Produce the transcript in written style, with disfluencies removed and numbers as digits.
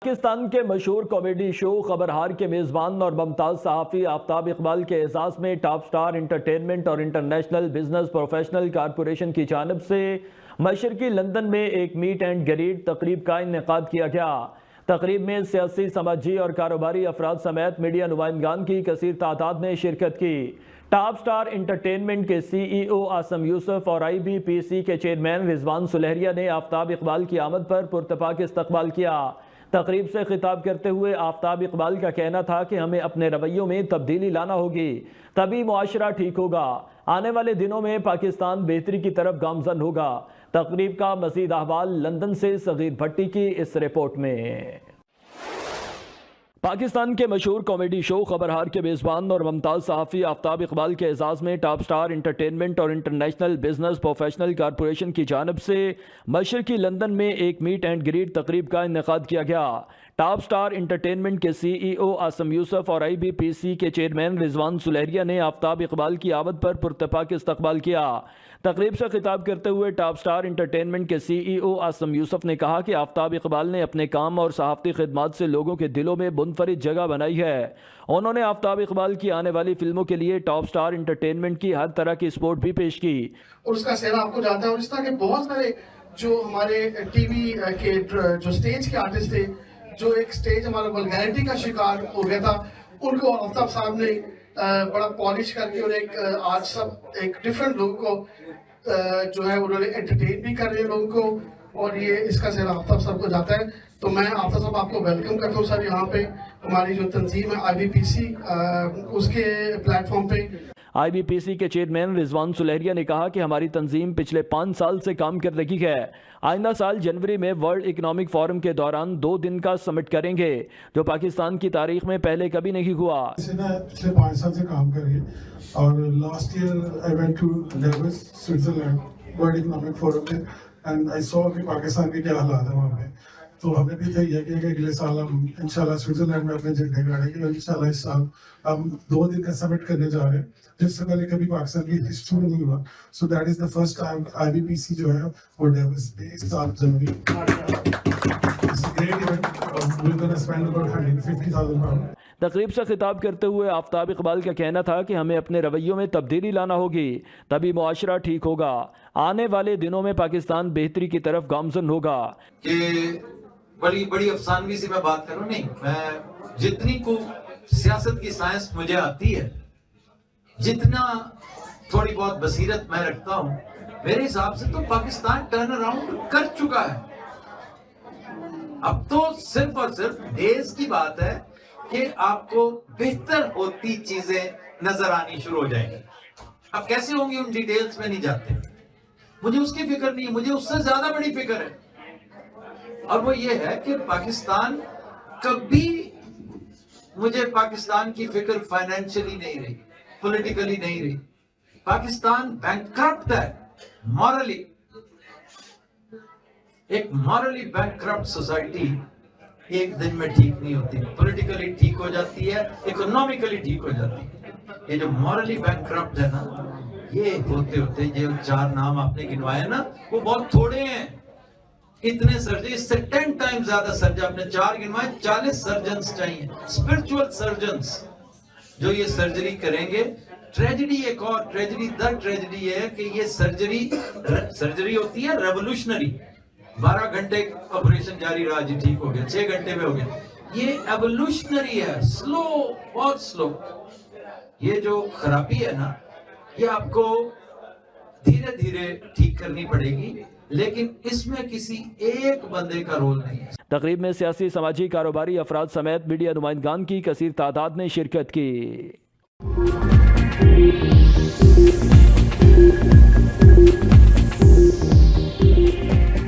پاکستان کے مشہور comedy show خبرہار کے میزبان اور ممتاز صحافی آفتاب اقبال کے اعزاز میں ٹاپ سٹار انٹرٹینمنٹ اور انٹرنیشنل بزنس پروفیشنل کارپوریشن کی جانب سے مشرقی لندن میں ایک میٹ اینڈ گریٹ تقریب کا انعقاد کیا گیا۔ تقریب میں سیاسی، سماجی اور کاروباری افراد سمیت میڈیا نمائندگان کی کثیر تعداد نے شرکت کی۔ ٹاپ سٹار انٹرٹینمنٹ کے سی ای او عاصم یوسف اور آئی بی پی سی کے چیئرمین رضوان سلہریہ نے آفتاب اقبال کی آمد پر پرتپاک استقبال کیا۔ تقریب سے خطاب کرتے ہوئے آفتاب اقبال کا کہنا تھا کہ ہمیں اپنے رویوں میں تبدیلی لانا ہوگی، تبھی معاشرہ ٹھیک ہوگا۔ آنے والے دنوں میں پاکستان بہتری کی طرف گامزن ہوگا۔ تقریب کا مزید احوال لندن سے صغیر بھٹی کی اس رپورٹ میں۔ پاکستان کے مشہور کامیڈی شو خبرہار کے میزبان اور ممتاز صحافی آفتاب اقبال کے اعزاز میں ٹاپ سٹار انٹرٹینمنٹ اور انٹرنیشنل بزنس پروفیشنل کارپوریشن کی جانب سے مشرقی لندن میں ایک میٹ اینڈ گریٹ تقریب کا انعقاد کیا گیا۔ ٹاپ سٹار انٹرٹینمنٹ کے سی ای او عاصم یوسف اور آئی بی پی سی کے چیئرمین رضوان سلہریہ نے آفتاب اقبال کی آمد پر پرتپاک استقبال کیا۔ تقریب سے خطاب کرتے ہوئے ٹاپ سٹار انٹرٹینمنٹ کے سی ای او عاصم یوسف نے کہا کہ آفتاب اقبال نے اپنے کام اور صحافتی خدمات سے لوگوں کے دلوں میں منفرد جگہ بنائی ہے۔ انہوں نے آفتاب اقبال کی آنے والی فلموں کے لیے ٹاپ سٹار انٹرٹینمنٹ کی ہر طرح کی سپورٹ بھی پیش کی۔ اور اس کا سہرا آپ کو جانتا ہے، اور اس طرح کے بہت سارے جو ہمارے ٹی وی کے جو سٹیج کے آرٹسٹ تھے، جو ایک سٹیج ہمارا ولگیرٹی کا شکار ہو گیا تھا، ان کو آفتاب صاحب نے بڑا پالش کر کے اور ایک آج سب ایک ڈیفرنٹ لوگوں کو جو ہے انہوں نے انٹرٹین بھی کر رہے ہیں لوگوں کو، اور یہ اس کا سہرا آفتاب صاحب کو جاتا ہے۔ تو میں آفتاب صاحب آپ کو ویلکم کرتا ہوں سر یہاں پہ، ہماری جو تنظیم ہے آئی بی پی سی اس کے پلیٹ فارم پہ۔ آئی بی پی سی کے چیئرمین رضوان سلہریہ نے کہا کہ ہماری تنظیم پچھلے 5 سال سے کام کر رہی ہے۔ آئندہ سال جنوری میں ورلڈ اکنامک فورم کے دوران 2 دن کا سمٹ کریں گے، جو پاکستان کی تاریخ میں پہلے کبھی نہیں ہوا۔ پچھلے 5 سال سے کام کر رہی ہے، اور last year I went to Davos Switzerland world economic forum میں، اینڈ آئی سو کہ پاکستان کے کیا حالات ہیں وہاں پہ۔ تو ہمیں بھی تیار کیا کہ اگلے سال ہم انشاءاللہ سوئٹزرلینڈ میں اپنے جھنڈے گاڑیں گے، اور انشاءاللہ اس سال ہم 2 دن کا سمٹ کرنے جا رہے ہیں، جس سے پہلے کبھی پاکستان کی ہسٹری میں نہیں ہوا۔ So that is the first time I B P C جو ہے وہ ڈیوس میں اس سال جنوری تقریب سے خطاب کرتے ہوئے آفتاب اقبال کا کہنا تھا کہ ہمیں اپنے رویوں میں تبدیلی لانا ہوگی، تبھی معاشرہ ٹھیک ہوگا۔ آنے والے دنوں میں پاکستان بہتری کی طرف گامزن ہوگا۔ کہ بڑی افسانوی سی میں بات کروں، نہیں، میں جتنی کو سیاست کی سائنس مجھے آتی ہے، جتنا تھوڑی بہت بصیرت میں رکھتا ہوں، میرے حساب سے تو پاکستان ٹرن اراؤنڈ کر چکا ہے۔ اب تو صرف اور صرف ڈیز کی بات ہے کہ آپ کو بہتر ہوتی چیزیں نظر آنی شروع ہو جائیں گی۔ اب کیسے ہوں گی ان ڈیٹیلز میں نہیں جاتے، مجھے اس کی فکر نہیں ہے، مجھے اس سے زیادہ بڑی فکر ہے، اور وہ یہ ہے کہ پاکستان کبھی، مجھے پاکستان کی فکر فائنینشلی نہیں رہی، پولیٹیکلی نہیں رہی۔ پاکستان بینکرپٹ ہے مورلی۔ ایک مورلی بینکرپٹ سوسائٹی ایک دن میں ٹھیک نہیں ہوتی، پولیٹیکلی ٹھیک ہو جاتی ہے، اکنومیکلی ٹھیک ہو جاتی ہے۔ یہ جو مورلی بینکرپٹ ہے نا، یہ ہوتے ہوتے جو 4 نام آپ نے گنوائے نا، وہ بہت تھوڑے ہیں۔ اتنے سرجن، اس سے 10 ٹائم زیادہ سرجن، آپ نے 4 گنوائے، 40 سرجنز چاہیے، اسپرچول سرجنز جو یہ سرجری کریں گے۔ ٹریجڈی، ایک اور ٹریجڈی، در ٹریجڈی یہ ہے کہ یہ سرجری ہوتی ہے ریولوشنری، 12 گھنٹے آپریشن جاری رہا، جی ٹھیک ہو گیا، 6 گھنٹے میں ہو گیا۔ یہ ایوولوشنری ہے، سلو، بہت سلو۔ یہ جو خرابی ہے نا، یہ آپ کو دھیرے دھیرے ٹھیک کرنی پڑے گی، لیکن اس میں کسی ایک بندے کا رول نہیں ہے۔ تقریب میں سیاسی، سماجی، کاروباری افراد سمیت میڈیا نمائندگان کی کثیر تعداد نے شرکت کی۔